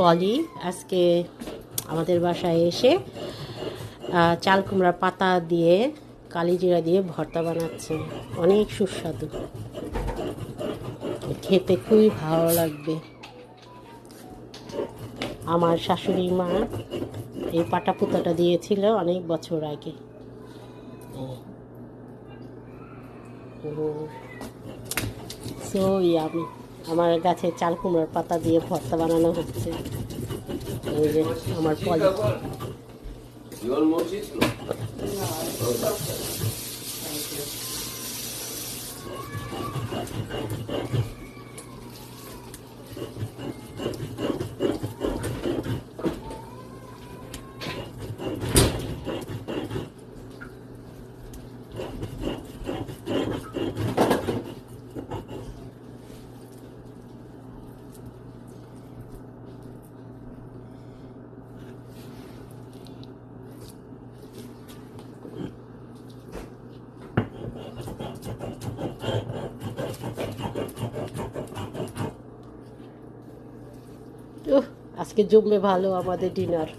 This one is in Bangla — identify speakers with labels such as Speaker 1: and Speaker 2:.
Speaker 1: পলি আজকে আমাদের বাসায় এসে চাল কুমড়ার পাতা দিয়ে কালিজিরা দিয়ে ভর্তা বানাচ্ছে। অনেক সুস্বাদু, খেতে খুবই ভালো লাগবে। আমার শাশুড়ি মা এই পাটা পুতাটা দিয়েছিল অনেক বছর আগে। সো ইয়ামি, আমার গাছে চাল কুমড়ার পাতা দিয়ে ভর্তা বানানো হচ্ছে। এই যে আমার পলি। আজকে জমবে ভালো আমাদের ডিনার।